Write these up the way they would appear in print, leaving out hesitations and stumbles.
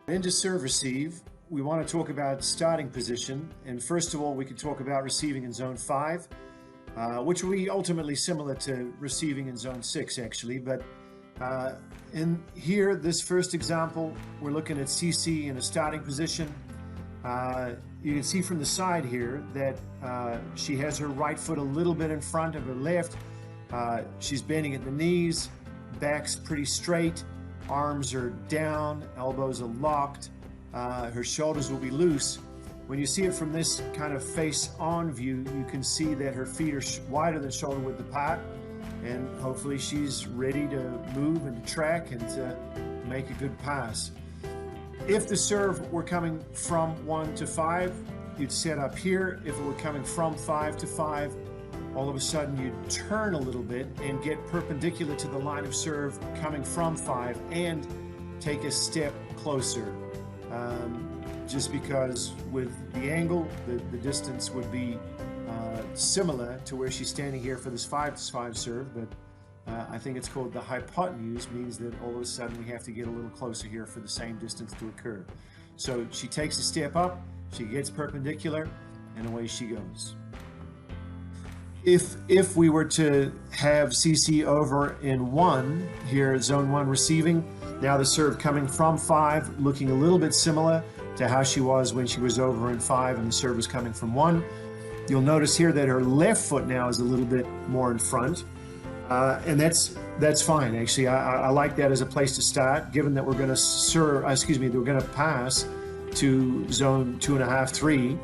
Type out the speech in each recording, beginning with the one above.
Into serve receive, we want to talk about starting position. And first of all, we could talk about receiving in zone 5, which will be ultimately similar to receiving in zone 6, actually. But in here, this first example, we're looking at CC in a starting position. You can see from the side here that she has her right foot a little bit in front of her left. She's bending at the knees, back's pretty straight. Arms are down, elbows are locked, her shoulders will be loose. When you see it from this kind of face-on view, you can see that her feet are wider than shoulder width apart, and hopefully she's ready to move and to track and to make a good pass. If the serve were coming from 1 to 5, you'd set up here. If it were coming from 5 to 5, all of a sudden you'd turn a little bit and get perpendicular to the line of serve coming from 5 and take a step closer. Just because with the angle, the distance would be similar to where she's standing here for this 5-5 serve, but I think it's called the hypotenuse, means that all of a sudden we have to get a little closer here for the same distance to occur. So she takes a step up, she gets perpendicular, and away she goes. If we were to have CC over in 1, here zone 1 receiving, now the serve coming from 5, looking a little bit similar to how she was when she was over in 5 and the serve was coming from 1. You'll notice here that her left foot now is a little bit more in front, and that's fine. Actually, I like that as a place to start, given that we're going to serve, we're going to pass to zone 2.5, 3.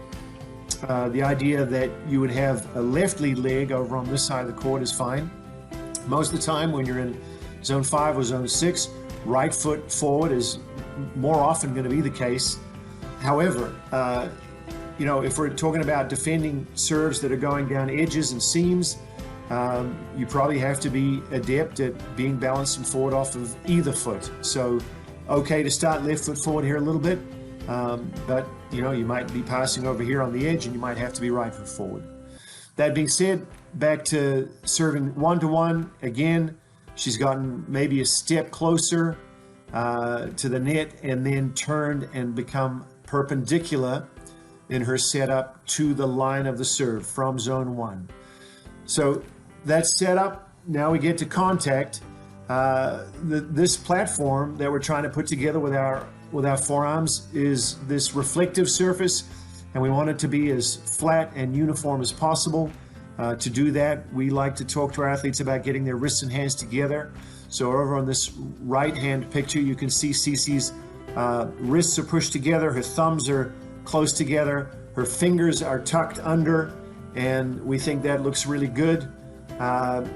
The idea that you would have a left lead leg over on this side of the court is fine. Most of the time when you're in zone 5 or zone 6, right foot forward is more often going to be the case. However, if we're talking about defending serves that are going down edges and seams, you probably have to be adept at being balanced and forward off of either foot. So, okay to start left foot forward here a little bit, but you might be passing over here on the edge and you might have to be right foot forward. That being said, back to serving 1-to-1. Again, she's gotten maybe a step closer to the net and then turned and become perpendicular in her setup to the line of the serve from zone 1. So that's set up. Now we get to contact. This platform that we're trying to put together with our forearms is this reflective surface, and we want it to be as flat and uniform as possible. To do that, we like to talk to our athletes about getting their wrists and hands together. So over on this right hand picture, you can see Cece's wrists are pushed together, her thumbs are close together, her fingers are tucked under, and we think that looks really good.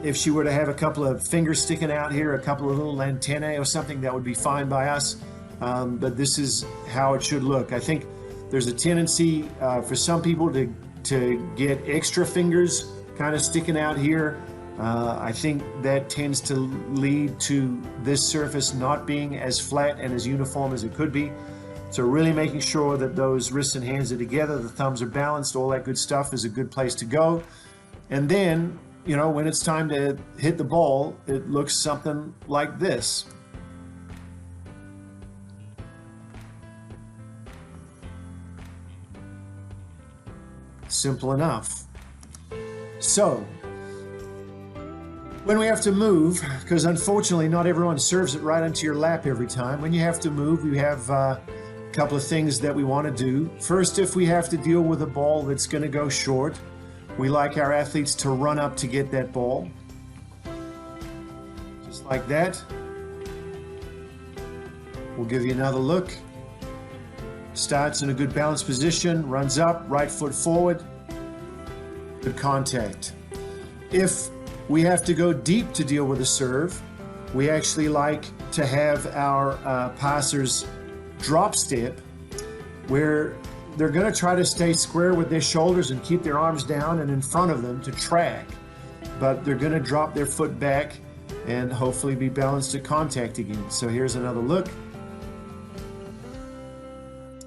If she were to have a couple of fingers sticking out here, a couple of little antennae or something, that would be fine by us. But this is how it should look. I think there's a tendency for some people to get extra fingers kind of sticking out here. I think that tends to lead to this surface not being as flat and as uniform as it could be. So really making sure that those wrists and hands are together, the thumbs are balanced, all that good stuff is a good place to go. And then, when it's time to hit the ball, it looks something like this. Simple enough. So, when we have to move, because unfortunately not everyone serves it right into your lap every time, when you have to move, we have a couple of things that we want to do. First, if we have to deal with a ball that's going to go short, we like our athletes to run up to get that ball. Just like that. We'll give you another look. Starts in a good balanced position, runs up, right foot forward, good contact. If we have to go deep to deal with a serve, we actually like to have our passers drop step, where they're going to try to stay square with their shoulders and keep their arms down and in front of them to track, but they're going to drop their foot back and hopefully be balanced at contact again. So here's another look.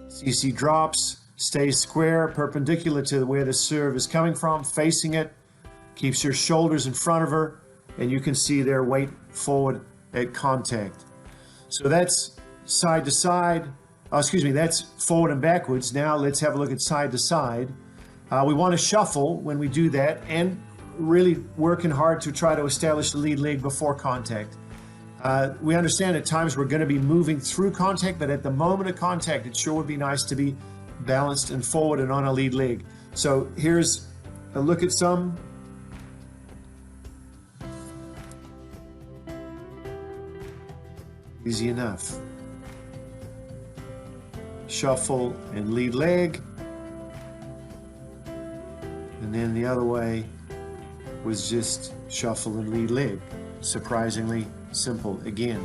CC drops, stays square, perpendicular to where the serve is coming from, facing it, keeps her shoulders in front of her, and you can see their weight forward at contact. So that's side to side. Oh, excuse me, that's forward and backwards. Now let's have a look at side to side. We want to shuffle when we do that and really working hard to try to establish the lead leg before contact. We understand at times we're going to be moving through contact, but at the moment of contact, it sure would be nice to be balanced and forward and on a lead leg. So here's a look at some. Easy enough. Shuffle and lead leg. And then the other way was just shuffle and lead leg. Surprisingly simple again.